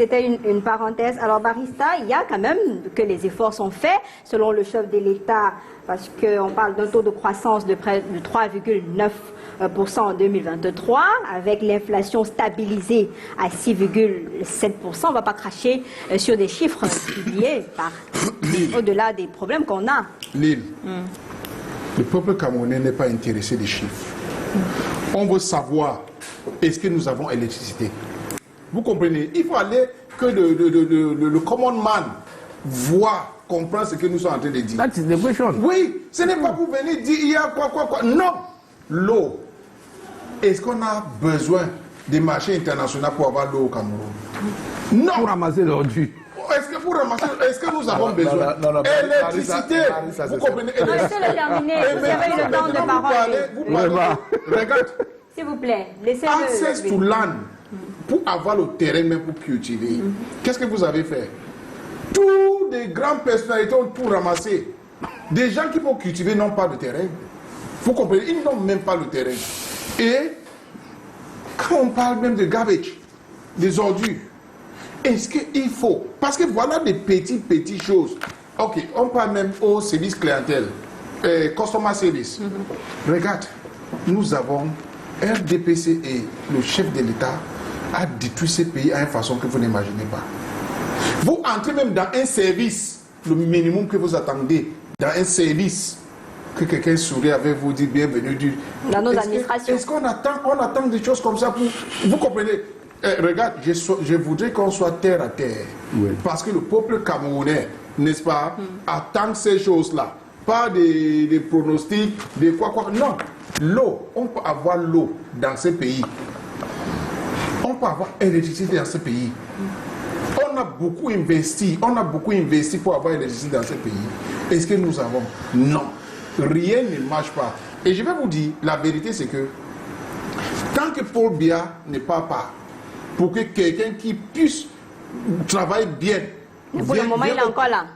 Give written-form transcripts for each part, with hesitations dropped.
C'était une parenthèse. Alors, Barista, il y a quand même que les efforts sont faits, selon le chef de l'État, parce qu'on parle d'un taux de croissance de près de 3,9% en 2023, avec l'inflation stabilisée à 6,7%. On ne va pas cracher sur des chiffres publiés au-delà des problèmes qu'on a. Lille, le peuple camerounais n'est pas intéressé des chiffres. On veut savoir, est-ce que nous avons électricité? Vous comprenez? Il faut aller que le common man voit, comprend ce que nous sommes en train de dire. That is the question. Oui, ce n'est pas pour venir dire il y a quoi. Non. L'eau. Est-ce qu'on a besoin des marchés internationaux pour avoir l'eau au Cameroun? Non. Pour ramasser l'ordure. Est-ce que nous avons besoin? Électricité. Vous comprenez? Laissez-le terminer. Vous avez le temps de parole. Vous parlez. Regarde. S'il vous plaît, laissez-le. Access to land. Pour avoir le terrain même pour cultiver. Qu'est-ce que vous avez fait? Tous les grandes personnalités ont tout ramassé. Des gens qui vont cultiver n'ont pas de terrain. Vous comprenez? Ils n'ont même pas le terrain. Et quand on parle même de garbage, des ordures, est-ce qu'il faut? Parce que voilà des petites choses. Ok, on parle même au service clientèle, customer service. Regarde, nous avons RDPC et le chef de l'État a détruit ce pays à une façon que vous n'imaginez pas. Vous entrez même dans un service, le minimum que vous attendez, dans un service, que quelqu'un sourit avec vous, dit bienvenue. Dans nos administrations. Est-ce qu'on attend des choses comme ça pour... Vous comprenez? Regarde, je voudrais qu'on soit terre à terre. Oui. Parce que le peuple camerounais, n'est-ce pas, attend ces choses-là. Pas des pronostics, des quoi. Non. L'eau, on peut avoir l'eau dans ce pays. On peut avoir l'électricité dans ce pays. On a beaucoup investi pour avoir l'électricité dans ce pays. Est-ce que nous avons? Non. Rien ne marche pas. Et je vais vous dire, la vérité c'est que tant que Paul Biya n'est pas pour que quelqu'un qui puisse travailler bien. Pour le moment, il est encore là.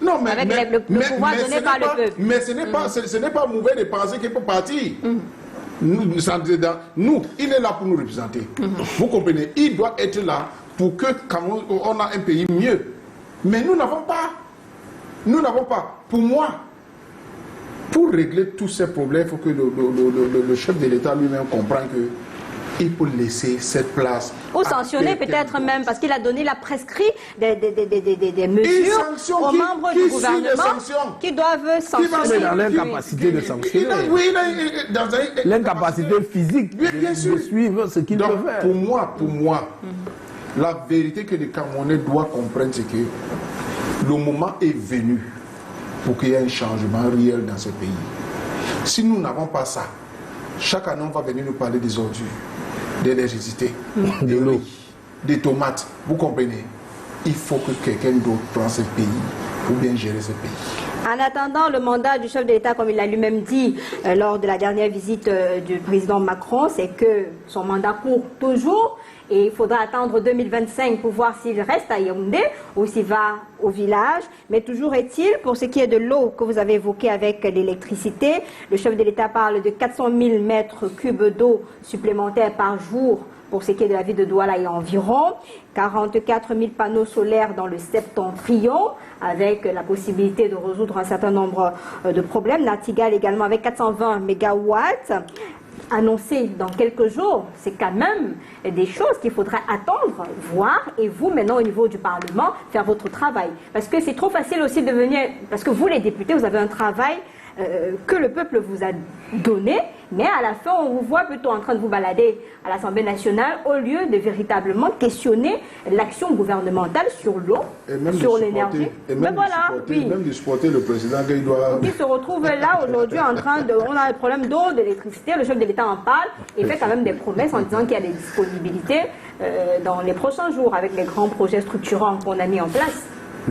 Non, mais, avec le pouvoir donné par le peuple. Mais ce n'est pas mauvais de penser qu'il peut partir. Nous, il est là pour nous représenter. Vous comprenez? Il doit être là pour que Cameroun, on a un pays mieux. Mais nous n'avons pas. Nous n'avons pas. Pour moi, pour régler tous ces problèmes, il faut que le chef de l'État lui-même comprenne qu'il faut laisser cette place. Ou sanctionner peut-être même, parce qu'il a donné la prescrit des mesures aux membres du gouvernement qui doivent sanctionner. Dans l'incapacité de sanctionner. Oui, l'incapacité physique de suivre ce qu'il peut faire. Pour moi, la vérité que les Camerounais doivent comprendre, c'est que le moment est venu pour qu'il y ait un changement réel dans ce pays. Si nous n'avons pas ça, chaque année on va venir nous parler des ordures, de l'électricité, de l'eau, des tomates. Vous comprenez? Il faut que quelqu'un d'autre prenne ce pays pour bien gérer ce pays. En attendant, le mandat du chef de l'État, comme il l'a lui-même dit lors de la dernière visite du président Macron, c'est que son mandat court toujours et il faudra attendre 2025 pour voir s'il reste à Yaoundé ou s'il va au village. Mais toujours est-il, pour ce qui est de l'eau que vous avez évoqué avec l'électricité, le chef de l'État parle de 400 000 mètres cubes d'eau supplémentaires par jour pour ce qui est de la ville de Douala et environ, 44 000 panneaux solaires dans le septentrion, avec la possibilité de résoudre un certain nombre de problèmes. Natigal également avec 420 mégawatts, annoncé dans quelques jours. C'est quand même des choses qu'il faudra attendre, voir, et vous maintenant au niveau du Parlement, faire votre travail. Parce que c'est trop facile aussi de venir, parce que vous les députés, vous avez un travail que le peuple vous a donné, mais à la fin, on vous voit plutôt en train de vous balader à l'Assemblée nationale au lieu de véritablement questionner l'action gouvernementale sur l'eau, sur l'énergie. Mais voilà, même de supporter le président qu'il doit... Il se retrouve là aujourd'hui en train de... On a un problème d'eau, d'électricité, le chef de l'État en parle et fait quand même des promesses en disant qu'il y a des disponibilités dans les prochains jours avec les grands projets structurants qu'on a mis en place.